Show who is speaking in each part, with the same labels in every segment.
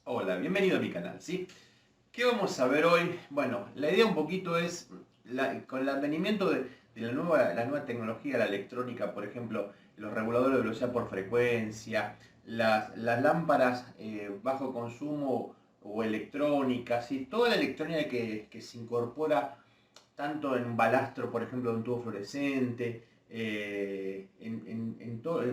Speaker 1: Hola, bienvenido a mi canal, ¿sí? ¿Qué vamos a ver hoy? Bueno, la idea un poquito es, con el advenimiento de la nueva tecnología, la electrónica, por ejemplo, los reguladores de velocidad por frecuencia, las lámparas bajo consumo o electrónicas, ¿sí? Toda la electrónica que se incorpora tanto en un balastro, por ejemplo, de un tubo fluorescente, en todos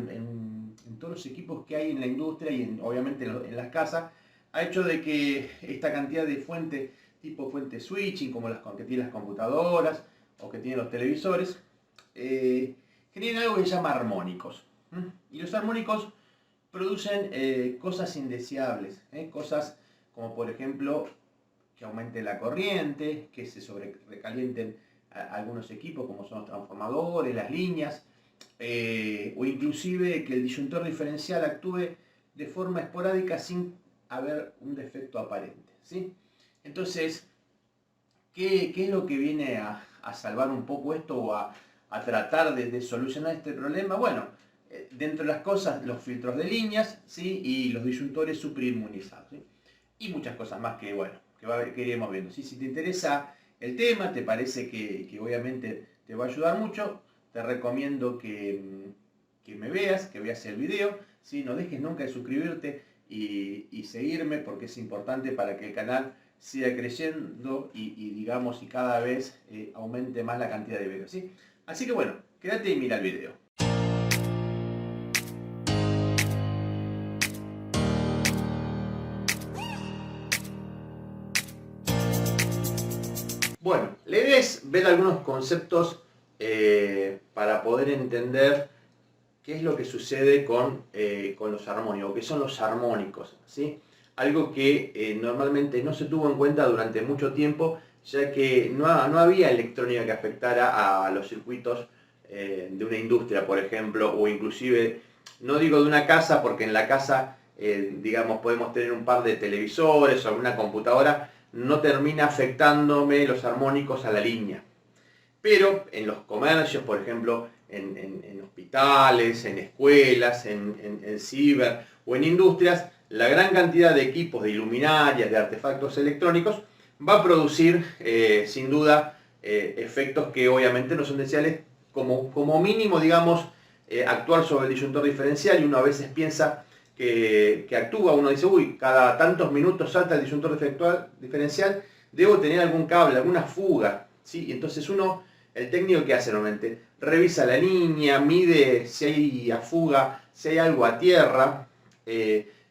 Speaker 1: los equipos que hay en la industria y obviamente en las casas, ha hecho de que esta cantidad de fuentes, tipo fuente switching, como las que tienen las computadoras o que tienen los televisores, eh, generen algo que se llama armónicos. Y los armónicos producen cosas indeseables, cosas como por ejemplo que aumente la corriente, que se sobrecalienten algunos equipos como son los transformadores, las líneas, o inclusive que el disyuntor diferencial actúe de forma esporádica sin haber un defecto aparente, ¿sí? Entonces, ¿qué es lo que viene a salvar un poco esto o a tratar de solucionar este problema? Bueno, dentro de las cosas, los filtros de líneas, ¿sí? Y los disyuntores superinmunizados, ¿sí? Y muchas cosas más que, bueno, que iremos viendo, ¿sí? Si te interesa el tema, te parece que obviamente te va a ayudar mucho, te recomiendo que me veas, que veas el video, ¿sí? No dejes nunca de suscribirte y seguirme porque es importante para que el canal siga creciendo y digamos y cada vez aumente más la cantidad de videos, ¿sí? Así que bueno, quédate y mira el video. Bueno, la idea es ver algunos conceptos para poder entender qué es lo que sucede con los armónicos, qué son los armónicos, ¿sí? Algo que normalmente no se tuvo en cuenta durante mucho tiempo, ya que no había electrónica que afectara a los circuitos de una industria, por ejemplo, o inclusive, no digo de una casa, porque en la casa, digamos, podemos tener un par de televisores o alguna computadora, no termina afectándome los armónicos a la línea. Pero en los comercios, por ejemplo, en hospitales, en escuelas, en ciber o en industrias, la gran cantidad de equipos, de iluminarias, de artefactos electrónicos, va a producir sin duda efectos que obviamente no son deseables, como mínimo, digamos, actuar sobre el disyuntor diferencial, y uno a veces piensa que actúa, uno dice, uy, cada tantos minutos salta el disyuntor diferencial, debo tener algún cable, alguna fuga, ¿sí? Y entonces el técnico que hace normalmente, revisa la línea, mide si hay a fuga, si hay algo a tierra,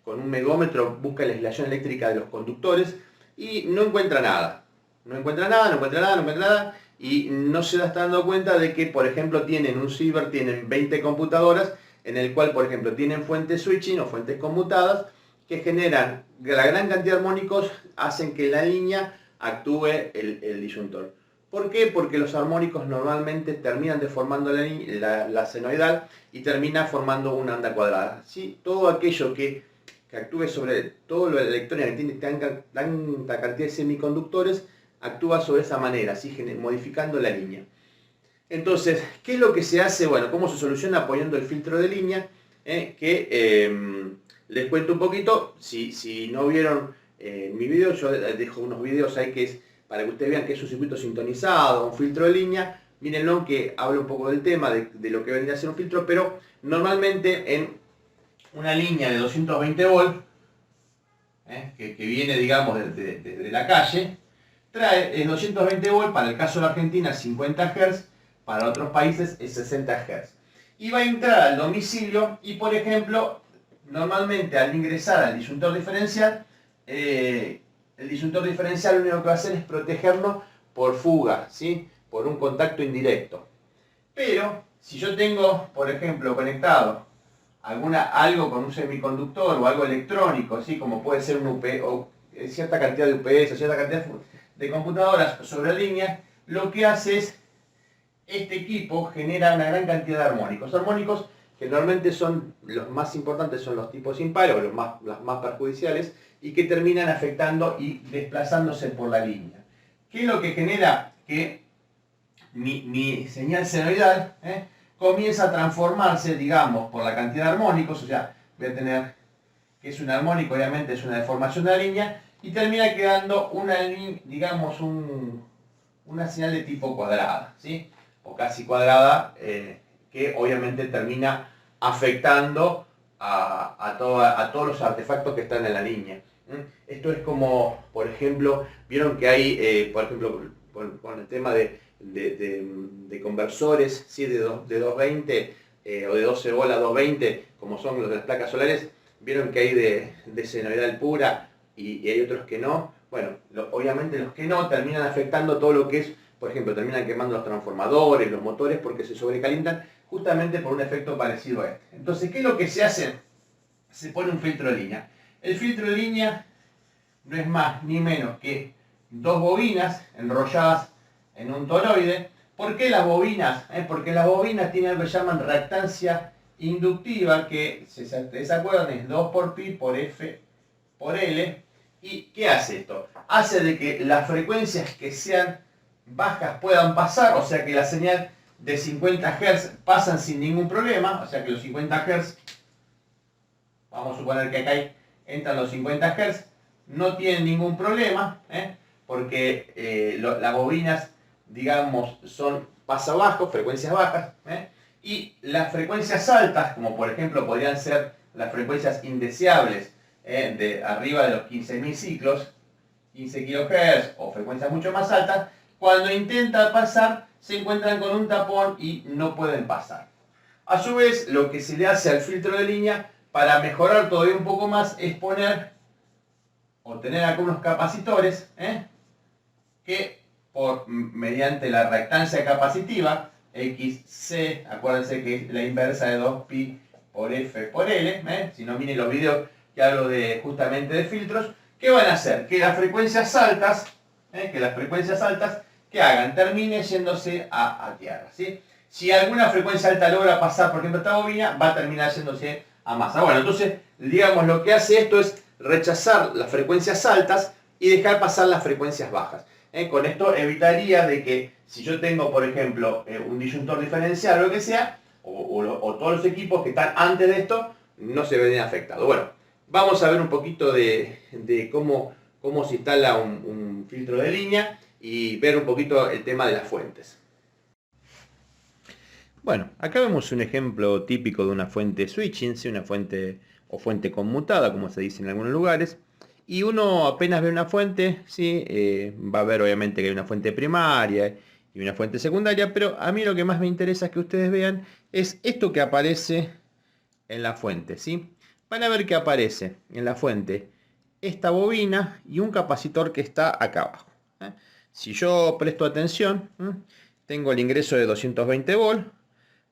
Speaker 1: con un megómetro busca la aislación eléctrica de los conductores y no encuentra nada. No encuentra nada, no encuentra nada, no encuentra nada, y no se está dando cuenta de que, por ejemplo, tienen un ciber, tienen 20 computadoras, en el cual, por ejemplo, tienen fuentes switching o fuentes conmutadas que generan la gran cantidad de armónicos, hacen que la línea actúe el disyuntor. ¿Por qué? Porque los armónicos normalmente terminan deformando la senoidal y termina formando una onda cuadrada, ¿sí? Todo aquello que actúe sobre todo lo electrónica que tiene tanta cantidad de semiconductores actúa sobre esa manera, ¿sí? Modificando la línea. Entonces, ¿qué es lo que se hace? Bueno, ¿cómo se soluciona? Poniendo el filtro de línea, les cuento un poquito. Si no vieron mi video, yo dejo unos videos ahí que es para que ustedes vean que es un circuito sintonizado, un filtro de línea. Mírenlo, que habla un poco del tema, de lo que vendría a ser un filtro, pero normalmente en una línea de 220 volts, que viene, digamos, desde la calle, trae 220 volts, para el caso de la Argentina 50 Hz, para otros países es 60 Hz. Y va a entrar al domicilio y, por ejemplo, normalmente al ingresar al disyuntor diferencial, el disyuntor diferencial lo único que va a hacer es protegerlo por fuga, ¿sí? Por un contacto indirecto. Pero si yo tengo, por ejemplo, conectado algo con un semiconductor o algo electrónico, así como puede ser un UPS, o cierta cantidad de UPS, cierta cantidad de computadoras sobre la línea, lo que hace es, este equipo genera una gran cantidad de armónicos. Armónicos que normalmente son los más importantes, son los tipos impares o los más perjudiciales, y que terminan afectando y desplazándose por la línea. ¿Qué es lo que genera? Que mi señal senoidal comienza a transformarse, digamos, por la cantidad de armónicos, o sea, voy a tener que es un armónico, obviamente es una deformación de la línea, y termina quedando una, digamos, una señal de tipo cuadrada, ¿sí? O casi cuadrada, que obviamente termina afectando a todos los artefactos que están en la línea. Esto es como, por ejemplo, vieron que hay, por ejemplo, con el tema de conversores, ¿sí? de 220 o de 12 volt a 220, como son los de las placas solares, vieron que hay de senoidal pura y hay otros que no. Bueno, obviamente los que no terminan afectando todo lo que es, por ejemplo, terminan quemando los transformadores, los motores, porque se sobrecalientan justamente por un efecto parecido a este. Entonces, ¿qué es lo que se hace? Se pone un filtro de línea. El filtro de línea no es más ni menos que dos bobinas enrolladas en un toroide. ¿Por qué las bobinas? Porque las bobinas tienen algo que llaman reactancia inductiva, que, si se acuerdan, es 2 por pi por F por L. ¿Y qué hace esto? Hace de que las frecuencias que sean bajas puedan pasar, o sea que la señal de 50 Hz pasan sin ningún problema, o sea que los 50 Hz, vamos a suponer que acá entran los 50 Hz, no tienen ningún problema, porque las bobinas, digamos, son paso bajo, frecuencias bajas, y las frecuencias altas, como por ejemplo podrían ser las frecuencias indeseables, de arriba de los 15.000 ciclos, 15 kHz o frecuencias mucho más altas, cuando intentan pasar se encuentran con un tapón y no pueden pasar. A su vez, lo que se le hace al filtro de línea para mejorar todavía un poco más es poner o tener algunos capacitores, que mediante la reactancia capacitiva, XC, acuérdense que es la inversa de 2pi por F por L, si no miren los videos que hablo justamente de filtros, ¿qué van a hacer? Que las frecuencias altas, que hagan, termine yéndose a tierra, ¿sí? Si alguna frecuencia alta logra pasar, por ejemplo, esta bobina, va a terminar yéndose a masa. Bueno, entonces, digamos, lo que hace esto es rechazar las frecuencias altas y dejar pasar las frecuencias bajas. Con esto evitaría de que, si yo tengo, por ejemplo, un disyuntor diferencial o lo que sea, o todos los equipos que están antes de esto, no se ven afectados. Bueno, vamos a ver un poquito de cómo se instala un filtro de línea y ver un poquito el tema de las fuentes. Bueno, acá vemos un ejemplo típico de una fuente switching, ¿sí? Una fuente o fuente conmutada, como se dice en algunos lugares. Y uno apenas ve una fuente, ¿sí? Va a ver obviamente que hay una fuente primaria y una fuente secundaria, pero a mí lo que más me interesa es que ustedes vean es esto que aparece en la fuente, ¿sí? Van a ver que aparece en la fuente esta bobina y un capacitor que está acá abajo. Si yo presto atención, tengo el ingreso de 220 volts,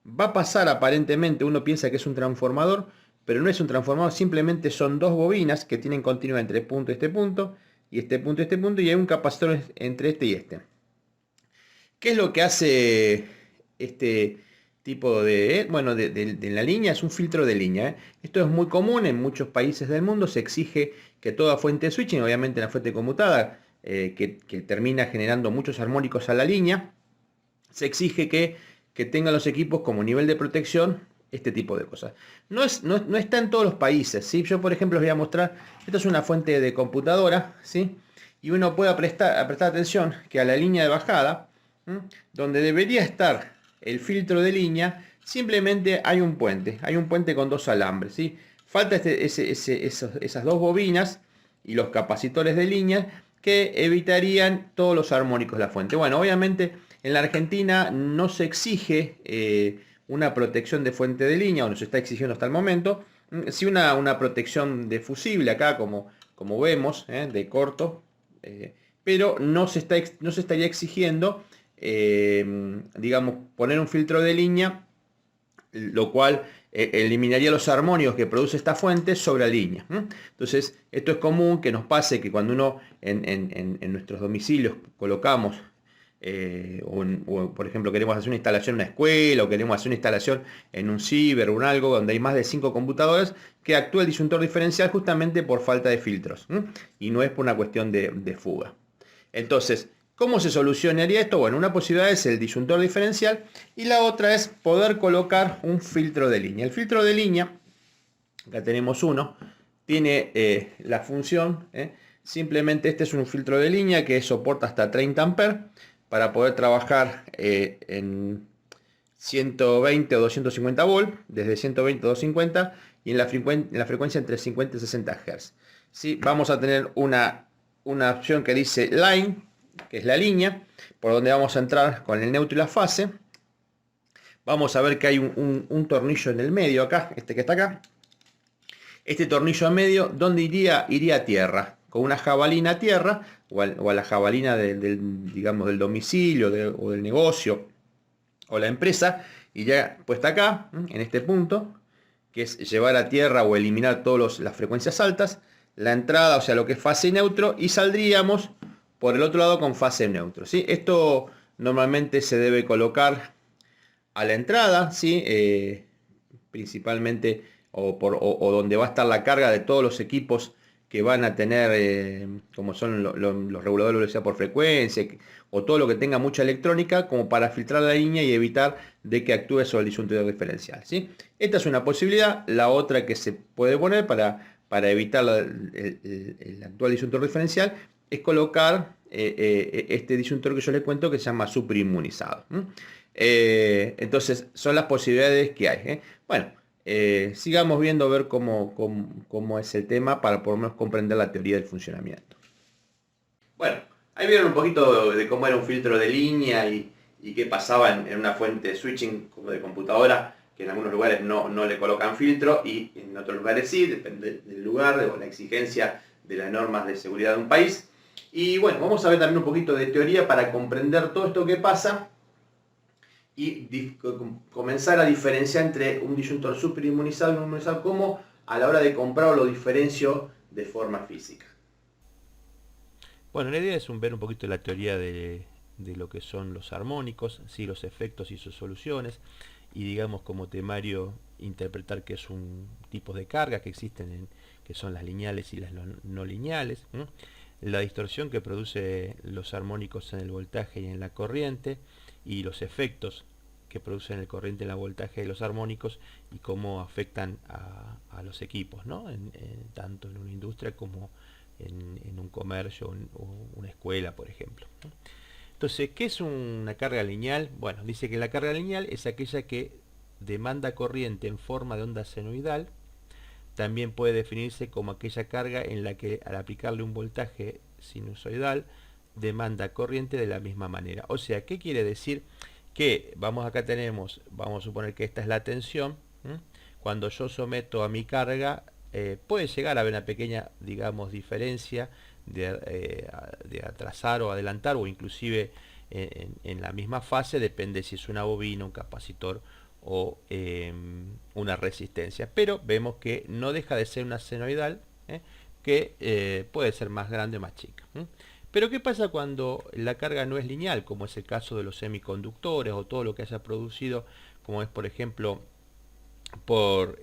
Speaker 1: va a pasar aparentemente, uno piensa que es un transformador, pero no es un transformador, simplemente son dos bobinas que tienen continuidad entre punto y este punto, y este punto y este punto, y hay un capacitor entre este y este. ¿Qué es lo que hace este tipo de la línea? Es un filtro de línea. Esto es muy común en muchos países del mundo. Se exige que toda fuente de switching, obviamente la fuente conmutada, que termina generando muchos armónicos a la línea, se exige que tengan los equipos como nivel de protección este tipo de cosas. No está en todos los países, ¿sí? Yo, por ejemplo, les voy a mostrar, esto es una fuente de computadora, ¿sí? Y uno puede prestar atención que a la línea de bajada, donde debería estar el filtro de línea, simplemente hay un puente con dos alambres, ¿sí? Falta esas dos bobinas y los capacitores de línea que evitarían todos los armónicos de la fuente. Bueno, obviamente en la Argentina no se exige una protección de fuente de línea, o no se está exigiendo hasta el momento, sí una protección de fusible acá, como vemos, de corto, pero no se estaría exigiendo, digamos, poner un filtro de línea, lo cual eliminaría los armónicos que produce esta fuente sobre la línea. Entonces, esto es común que nos pase que cuando uno en nuestros domicilios colocamos, o por ejemplo queremos hacer una instalación en una escuela, o queremos hacer una instalación en un ciber o en algo donde hay más de 5 computadoras, que actúa el disyuntor diferencial justamente por falta de filtros, y no es por una cuestión de fuga. Entonces, ¿cómo se solucionaría esto? Bueno, una posibilidad es el disyuntor diferencial y la otra es poder colocar un filtro de línea. El filtro de línea, acá tenemos uno, tiene la función, simplemente este es un filtro de línea que soporta hasta 30 amperes para poder trabajar en 120 o 250 volt, desde 120 a 250 y en la frecuencia entre 50 y 60 Hz. ¿Sí? Vamos a tener una opción que dice line, que es la línea, por donde vamos a entrar con el neutro y la fase. Vamos a ver que hay un tornillo en el medio acá, este que está acá. Este tornillo en medio, ¿dónde iría? Iría a tierra, con una jabalina a tierra, o a la jabalina digamos, del domicilio o del negocio o la empresa, y ya puesta acá, en este punto, que es llevar a tierra o eliminar todas las frecuencias altas, la entrada, o sea, lo que es fase neutro, y saldríamos por el otro lado con fase neutro, ¿sí? Esto normalmente se debe colocar a la entrada, ¿sí? Principalmente o donde va a estar la carga de todos los equipos que van a tener, como son los reguladores de velocidad por frecuencia, o todo lo que tenga mucha electrónica, como para filtrar la línea y evitar de que actúe sobre el disyuntor diferencial, ¿sí? Esta es una posibilidad. La otra que se puede poner para evitar el actual disyuntor diferencial es colocar este disyuntor que yo les cuento, que se llama superinmunizado. Entonces son las posibilidades que hay. Bueno, sigamos viendo a ver cómo es el tema para por lo menos comprender la teoría del funcionamiento. Bueno, ahí vieron un poquito de cómo era un filtro de línea y qué pasaba en una fuente de switching como de computadora, que en algunos lugares no le colocan filtro y en otros lugares sí, depende del lugar o la exigencia de las normas de seguridad de un país. Y bueno, vamos a ver también un poquito de teoría para comprender todo esto que pasa y comenzar a diferenciar entre un disyuntor superinmunizado y no inmunizado, como a la hora de comprarlo lo diferencio de forma física.
Speaker 2: Bueno, la idea es ver un poquito la teoría de lo que son los armónicos, ¿sí? Los efectos y sus soluciones, y digamos como temario interpretar qué es un tipo de carga que existen, que son las lineales y las no lineales, ¿no? La distorsión que produce los armónicos en el voltaje y en la corriente, y los efectos que producen el corriente en la voltaje de los armónicos y cómo afectan a los equipos, ¿no? Tanto en una industria como en un comercio o una escuela, por ejemplo. Entonces, ¿qué es una carga lineal? Bueno, dice que la carga lineal es aquella que demanda corriente en forma de onda senoidal. También puede definirse como aquella carga en la que al aplicarle un voltaje sinusoidal demanda corriente de la misma manera. O sea, ¿qué quiere decir? Que acá tenemos, vamos a suponer que esta es la tensión. Cuando yo someto a mi carga, puede llegar a haber una pequeña, digamos, diferencia de atrasar o adelantar, o inclusive en la misma fase, depende si es una bobina, un capacitor o una resistencia. Pero vemos que no deja de ser una senoidal, que puede ser más grande o más chica. Pero ¿qué pasa cuando la carga no es lineal, como es el caso de los semiconductores o todo lo que haya producido, como es por ejemplo por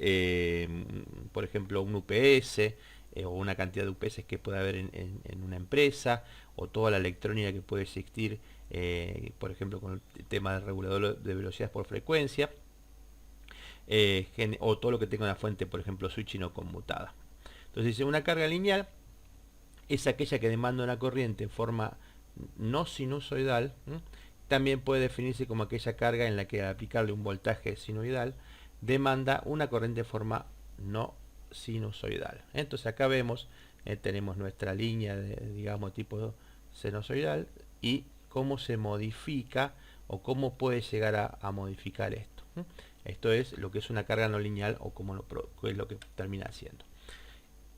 Speaker 2: ejemplo un UPS, o una cantidad de UPS que puede haber en una empresa, o toda la electrónica que puede existir, por ejemplo con el tema del regulador de velocidades por frecuencia, o todo lo que tenga una fuente, por ejemplo switching o conmutada. Entonces dice, una carga lineal es aquella que demanda una corriente en forma no sinusoidal. También puede definirse como aquella carga en la que al aplicarle un voltaje sinusoidal demanda una corriente de forma no sinusoidal. Entonces acá vemos, tenemos nuestra línea de, digamos, tipo sinusoidal, y cómo se modifica o cómo puede llegar a modificar esto. Esto es lo que es una carga no lineal, o cómo es lo que termina haciendo.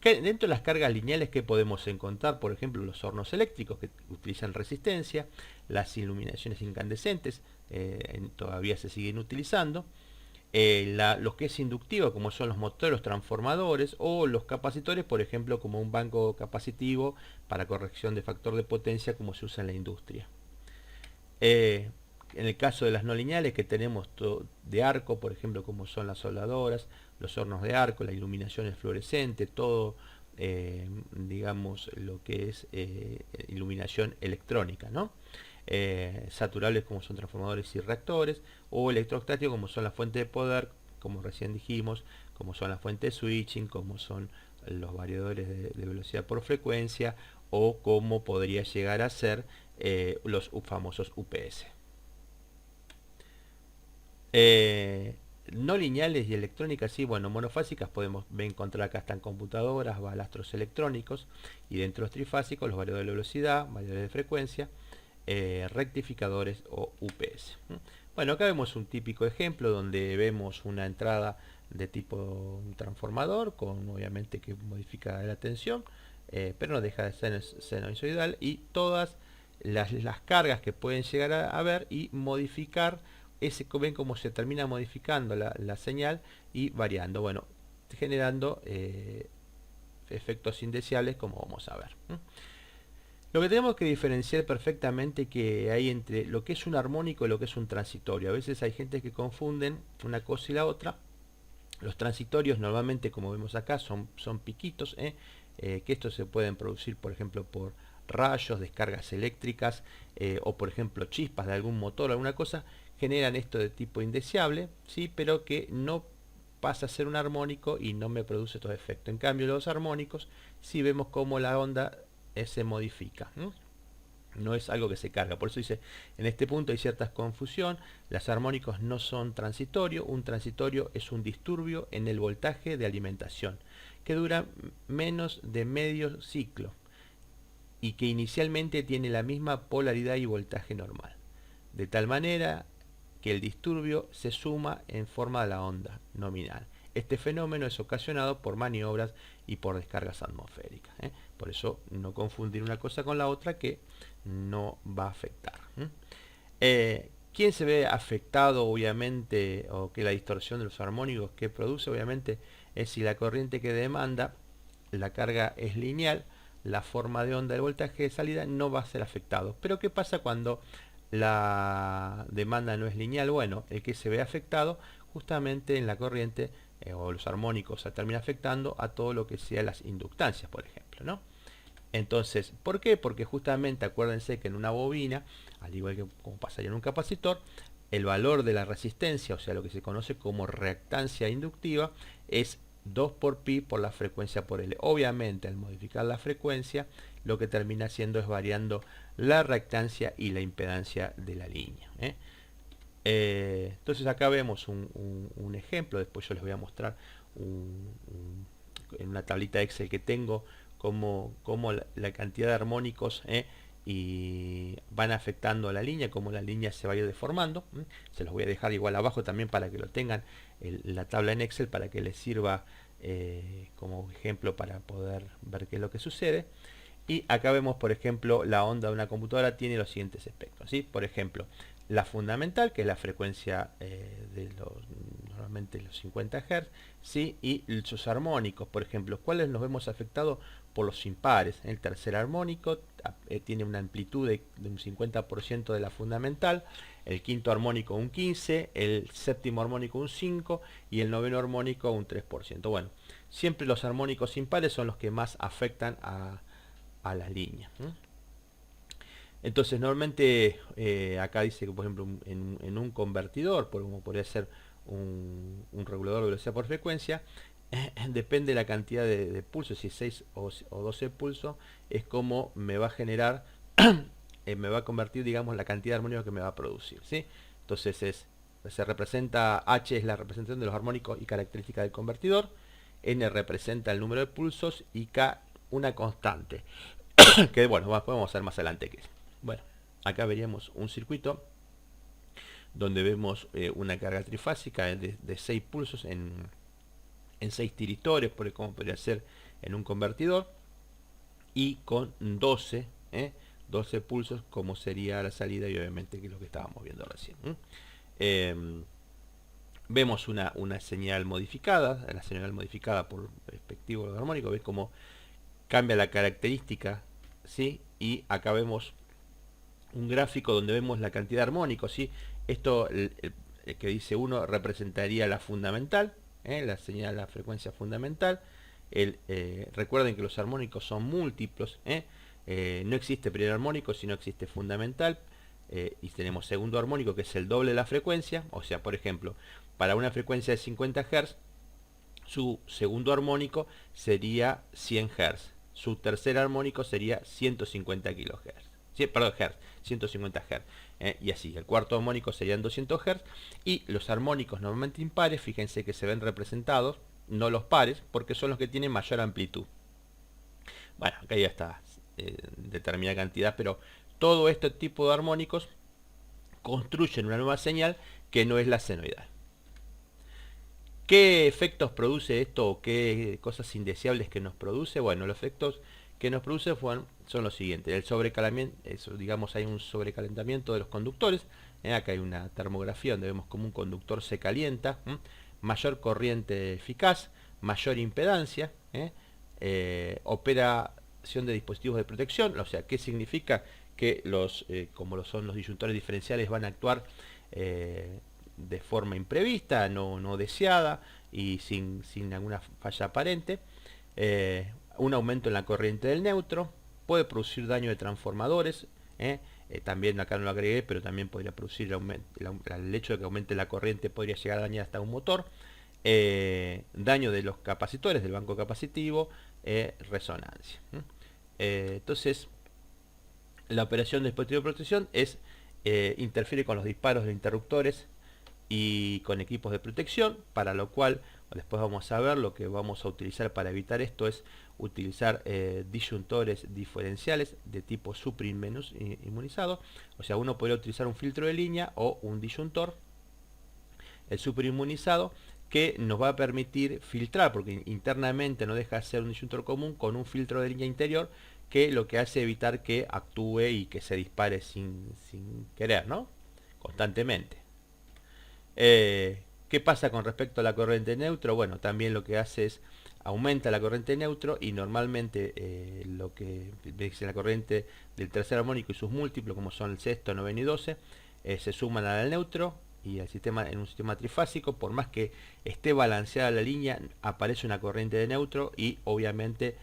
Speaker 2: Dentro de las cargas lineales que podemos encontrar, por ejemplo, los hornos eléctricos que utilizan resistencia, las iluminaciones incandescentes todavía se siguen utilizando, los que es inductivo, como son los motores, los transformadores, o los capacitores, por ejemplo, como un banco capacitivo para corrección de factor de potencia, como se usa en la industria. En el caso de las no lineales, que tenemos de arco, por ejemplo, como son las soldadoras, los hornos de arco, la iluminación es fluorescente, todo, digamos, lo que es iluminación electrónica, ¿no? Saturables, como son transformadores y reactores, o electrostáticos, como son las fuentes de poder, como recién dijimos, como son las fuentes de switching, como son los variadores de velocidad por frecuencia o cómo podría llegar a ser los famosos UPS. No lineales y electrónicas, sí, bueno, monofásicas podemos encontrar acá están computadoras, balastros electrónicos, y dentro de los trifásicos los variadores de velocidad, variadores de frecuencia, rectificadores o UPS. Bueno, acá vemos un típico ejemplo donde vemos una entrada de tipo transformador con obviamente que modifica la tensión, pero no deja de ser sinusoidal, y todas las cargas que pueden llegar a ver y modificar ven cómo se termina modificando la señal y variando, bueno, generando efectos indeseables, como vamos a ver. Lo que tenemos que diferenciar perfectamente que hay entre lo que es un armónico y lo que es un transitorio. A veces hay gente que confunden una cosa y la otra. Los transitorios normalmente, como vemos acá, son piquitos, que estos se pueden producir, por ejemplo, por rayos, descargas eléctricas, o por ejemplo chispas de algún motor, alguna cosa, generan esto de tipo indeseable, ¿sí? Pero que no pasa a ser un armónico y no me produce estos efectos. En cambio, los armónicos, sí vemos cómo la onda se modifica, no es algo que se carga. Por eso dice, en este punto hay cierta confusión. Los armónicos no son transitorios. Un transitorio es un disturbio en el voltaje de alimentación que dura menos de medio ciclo y que inicialmente tiene la misma polaridad y voltaje normal, de tal manera que el disturbio se suma en forma de la onda nominal. Este fenómeno es ocasionado por maniobras y por descargas atmosféricas. Por eso no confundir una cosa con la otra, que no va a afectar. ¿Quién se ve afectado, obviamente, o que la distorsión de los armónicos que produce, obviamente, es si la corriente que demanda la carga es lineal, la forma de onda del voltaje de salida no va a ser afectado. Pero ¿qué pasa cuando la demanda no es lineal? Bueno, el que se ve afectado justamente en la corriente o los armónicos se termina afectando a todo lo que sea las inductancias, por ejemplo, ¿no? Entonces, ¿por qué? Porque justamente acuérdense que en una bobina, al igual que como pasaría en un capacitor, el valor de la resistencia, o sea, lo que se conoce como reactancia inductiva, es 2 por pi por la frecuencia por L. Obviamente, al modificar la frecuencia, lo que termina haciendo es variando la reactancia y la impedancia de la línea. Entonces acá vemos un ejemplo. Después yo les voy a mostrar en una tablita Excel que tengo cómo la cantidad de armónicos y van afectando a la línea, cómo la línea se va a ir deformando. Se los voy a dejar igual abajo también para que lo tengan la tabla en Excel, para que les sirva como ejemplo para poder ver qué es lo que sucede. Y acá vemos, por ejemplo, la onda de una computadora tiene los siguientes aspectos, ¿sí? Por ejemplo, la fundamental, que es la frecuencia normalmente los 50 Hz, ¿sí? Y sus armónicos, por ejemplo, ¿cuáles nos vemos afectados? Por los impares. El tercer armónico tiene una amplitud de un 50% de la fundamental, el quinto armónico un 15%, el séptimo armónico un 5% y el noveno armónico un 3%. Bueno, siempre los armónicos impares son los que más afectan a la línea. Entonces normalmente acá dice que, por ejemplo, en un convertidor, como podría ser un regulador de velocidad por frecuencia, depende de la cantidad de pulsos, si es 6 o 12 pulsos, es como me va a generar, me va a convertir, digamos, la cantidad de armónicos que me va a producir, ¿sí? Entonces se representa, H es la representación de los armónicos y características del convertidor, N representa el número de pulsos y K una constante, que bueno, podemos hacer más adelante que eso. Bueno, acá veríamos un circuito donde vemos una carga trifásica de 6 pulsos en 6 tiritores, como podría ser en un convertidor, y con 12 pulsos como sería la salida, y obviamente que es lo que estábamos viendo recién. Vemos una señal modificada, la señal modificada por respectivo armónico, ves cómo cambia la característica, ¿sí? Y acá vemos un gráfico donde vemos la cantidad de armónicos, ¿sí? Esto, el que dice 1 representaría la fundamental, la señal, la frecuencia fundamental. Recuerden que los armónicos son múltiplos, no existe primer armónico, sino existe fundamental, y tenemos segundo armónico, que es el doble de la frecuencia. O sea, por ejemplo, para una frecuencia de 50 Hz Su segundo armónico sería 100 Hz. Su tercer armónico sería 150 kHz. Sí, perdón, Hz, 150 Hz. Y así, el cuarto armónico serían 200 Hz. Y los armónicos normalmente impares, fíjense que se ven representados, no los pares, porque son los que tienen mayor amplitud. Bueno, acá ya está determinada cantidad, pero todo este tipo de armónicos construyen una nueva señal que no es la senoidal. ¿Qué efectos produce esto o qué cosas indeseables que nos produce? Bueno, los efectos que nos produce son los siguientes. El sobrecalentamiento, digamos, hay un sobrecalentamiento de los conductores. Acá hay una termografía donde vemos como un conductor se calienta. Mayor corriente eficaz, mayor impedancia. Operación de dispositivos de protección. O sea, ¿qué significa? Que como lo son los disyuntores diferenciales, van a actuar de forma imprevista, no deseada y sin alguna falla aparente. Un aumento en la corriente del neutro, puede producir daño de transformadores, también acá no lo agregué, pero también podría producir el hecho de que aumente la corriente podría llegar a dañar hasta un motor, daño de los capacitores del banco capacitivo, resonancia. Entonces, la operación de dispositivo de protección interfiere con los disparos de interruptores y con equipos de protección, para lo cual después vamos a ver lo que vamos a utilizar para evitar esto es utilizar disyuntores diferenciales de tipo superinmunizado. O sea, uno podría utilizar un filtro de línea o un disyuntor, el superinmunizado, que nos va a permitir filtrar, porque internamente no deja de ser un disyuntor común, con un filtro de línea interior que lo que hace evitar que actúe y que se dispare sin querer, ¿no? Constantemente. ¿Qué pasa con respecto a la corriente neutro? Bueno, también lo que hace es aumenta la corriente neutro y normalmente lo que dice la corriente del tercer armónico y sus múltiplos, como son el sexto, noveno y 12, se suman al neutro y al sistema, en un sistema trifásico. Por más que esté balanceada la línea, aparece una corriente de neutro y obviamente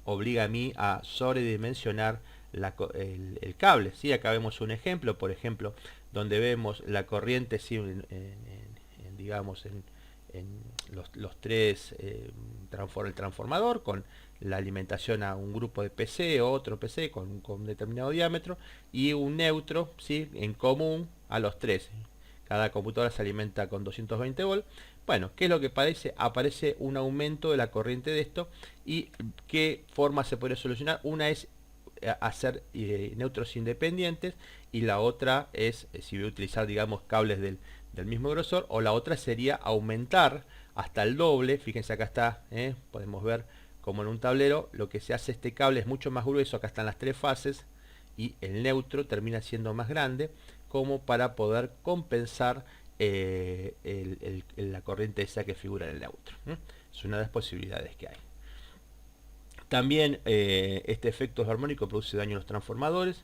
Speaker 2: obliga a mí a sobredimensionar el cable. ¿Sí? Acá vemos un ejemplo, por ejemplo, donde vemos la corriente, ¿sí? Digamos en los tres, el transformador con la alimentación a un grupo de PC o otro PC con determinado diámetro y un neutro, ¿sí? En común a los tres. Cada computadora se alimenta con 220 volts. Bueno, ¿qué es lo que aparece? Aparece un aumento de la corriente de esto. ¿Y qué forma se podría solucionar? Una es hacer neutros independientes y la otra es, si voy a utilizar, digamos, cables del mismo grosor, o la otra sería aumentar hasta el doble. Fíjense, acá está, podemos ver como en un tablero lo que se hace. Este cable es mucho más grueso, acá están las tres fases y el neutro termina siendo más grande, como para poder compensar la corriente esa que figura en el neutro. Es una de las posibilidades que hay. También este efecto armónico produce daño en los transformadores,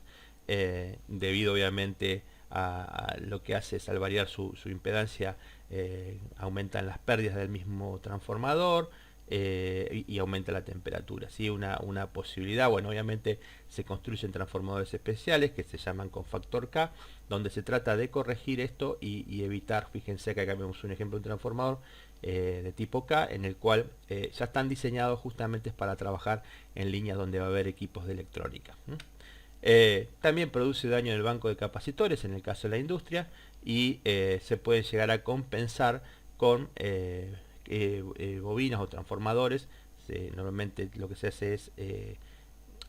Speaker 2: debido obviamente a lo que hace es, al variar su impedancia, aumentan las pérdidas del mismo transformador y aumenta la temperatura. ¿Sí? Una posibilidad, bueno, obviamente se construyen transformadores especiales que se llaman con factor K, donde se trata de corregir esto y evitar. Fíjense que acá vemos un ejemplo de un transformador de tipo K, en el cual ya están diseñados justamente para trabajar en líneas donde va a haber equipos de electrónica. También produce daño en el banco de capacitores en el caso de la industria y se puede llegar a compensar con bobinas o transformadores. Normalmente lo que se hace es,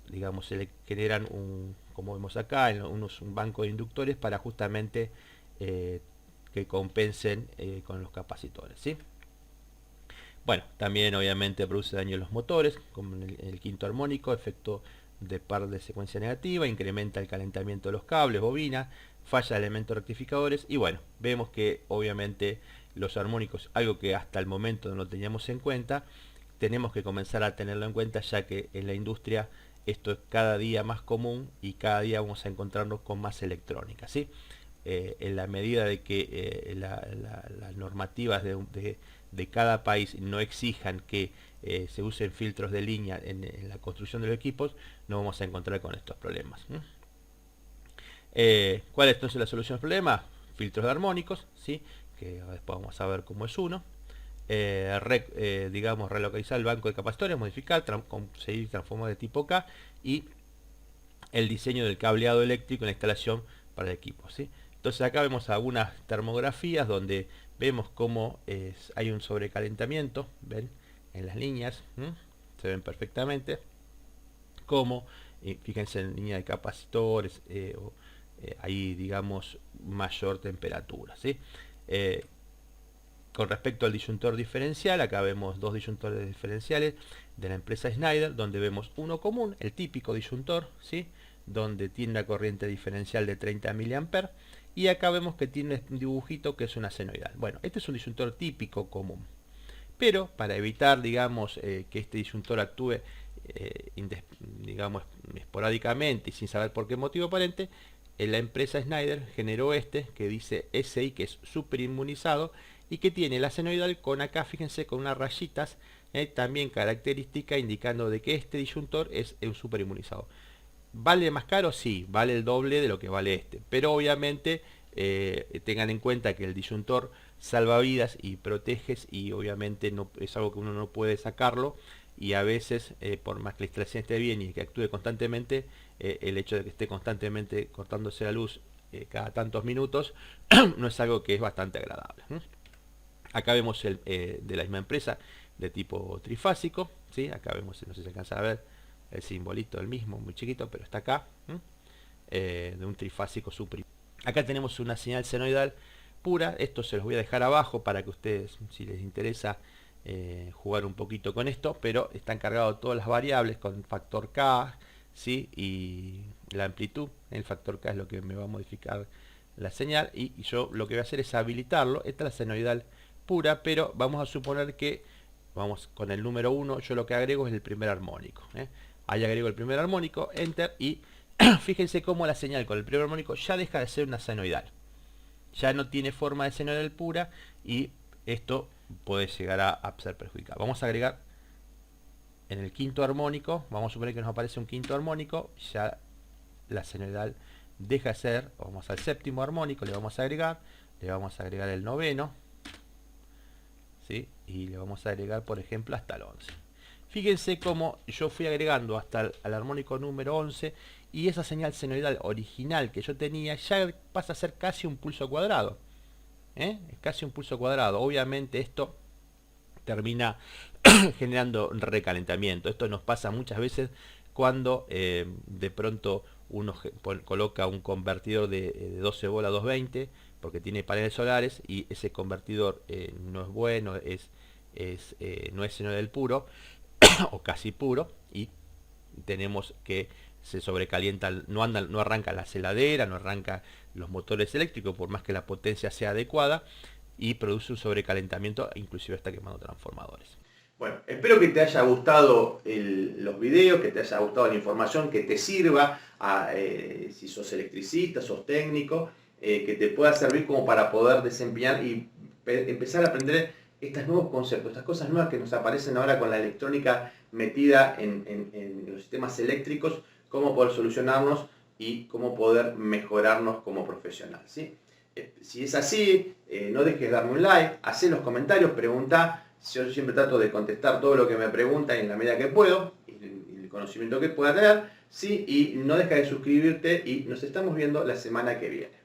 Speaker 2: digamos, se le generan como vemos acá, un banco de inductores para justamente que compensen con los capacitores, ¿sí? Bueno, también obviamente produce daño en los motores, como en el quinto armónico, efecto de par de secuencia negativa, incrementa el calentamiento de los cables, bobina, falla de elementos rectificadores. Y bueno, vemos que obviamente los armónicos, algo que hasta el momento no lo teníamos en cuenta, tenemos que comenzar a tenerlo en cuenta, ya que en la industria esto es cada día más común y cada día vamos a encontrarnos con más electrónica, ¿sí? En la medida de que las normativas de cada país no exijan que se usen filtros de línea en la construcción de los equipos, no vamos a encontrar con estos problemas. ¿Cuál es entonces la solución al problema? Filtros de armónicos, ¿sí? Que después vamos a ver cómo es uno. digamos, relocalizar el banco de capacitores, modificar, conseguir transformadores de tipo K y el diseño del cableado eléctrico en la instalación para el equipo, ¿sí? Entonces acá vemos algunas termografías donde vemos cómo hay un sobrecalentamiento, ven, en las líneas, se ven perfectamente, como, fíjense en línea de capacitores, ahí digamos mayor temperatura, ¿sí? Con respecto al disyuntor diferencial, acá vemos dos disyuntores diferenciales de la empresa Schneider, donde vemos uno común, el típico disyuntor, ¿sí? Donde tiene una corriente diferencial de 30 mA, y acá vemos que tiene un dibujito que es una senoidal. Bueno, este es un disyuntor típico común, pero para evitar, digamos, que este disyuntor actúe, digamos, esporádicamente y sin saber por qué motivo aparente, la empresa Schneider generó este que dice SI, que es superinmunizado, y que tiene la senoidal con acá, fíjense, con unas rayitas, también característica indicando de que este disyuntor es un superinmunizado. ¿Vale más caro? Sí, vale el doble de lo que vale este, pero obviamente tengan en cuenta que el disyuntor salva vidas y proteges, y obviamente no es algo que uno no puede sacarlo, y a veces por más que la instalación esté bien y que actúe constantemente, el hecho de que esté constantemente cortándose la luz cada tantos minutos no es algo que es bastante agradable. Acá vemos el de la misma empresa, de tipo trifásico, ¿sí? Acá vemos, no sé si se alcanza a ver el simbolito del mismo, muy chiquito, pero está acá, de un trifásico super. Acá tenemos una señal senoidal pura, esto se los voy a dejar abajo para que ustedes, si les interesa, jugar un poquito con esto, pero están cargados todas las variables con factor K, ¿sí? Y la amplitud, el factor K es lo que me va a modificar la señal, y yo lo que voy a hacer es habilitarlo. Esta es la senoidal pura, pero vamos a suponer que vamos con el número 1, yo lo que agrego es el primer armónico, ahí agrego el primer armónico, enter, y fíjense cómo la señal con el primer armónico ya deja de ser una senoidal, ya no tiene forma de senoidal pura, y esto puede llegar a ser perjudicial. Vamos a agregar en el quinto armónico, vamos a suponer que nos aparece un quinto armónico, ya la senoidal deja de ser. Vamos al séptimo armónico, le vamos a agregar el noveno, ¿sí? Y le vamos a agregar, por ejemplo, hasta el 11. Fíjense cómo yo fui agregando hasta el armónico número 11, y esa señal senoidal original que yo tenía ya pasa a ser casi un pulso cuadrado, es casi un pulso cuadrado. Obviamente esto termina generando recalentamiento. Esto nos pasa muchas veces cuando de pronto uno coloca un convertidor de 12 volt a 220 porque tiene paneles solares, y ese convertidor no es bueno, no es senoidal puro o casi puro, y tenemos que se sobrecalienta, no arranca la heladera, no arranca los motores eléctricos por más que la potencia sea adecuada, y produce un sobrecalentamiento, inclusive está quemando transformadores.
Speaker 1: Bueno, espero que te haya gustado los videos, que te haya gustado la información, que te sirva si sos electricista, sos técnico, que te pueda servir como para poder desempeñar y empezar a aprender estos nuevos conceptos, estas cosas nuevas que nos aparecen ahora con la electrónica metida en los sistemas eléctricos, cómo poder solucionarnos y cómo poder mejorarnos como profesional, ¿sí? Si es así, no dejes de darme un like, hacé los comentarios, pregunta. Yo siempre trato de contestar todo lo que me preguntan en la medida que puedo, y el conocimiento que pueda tener, ¿sí? Y no dejes de suscribirte, y nos estamos viendo la semana que viene.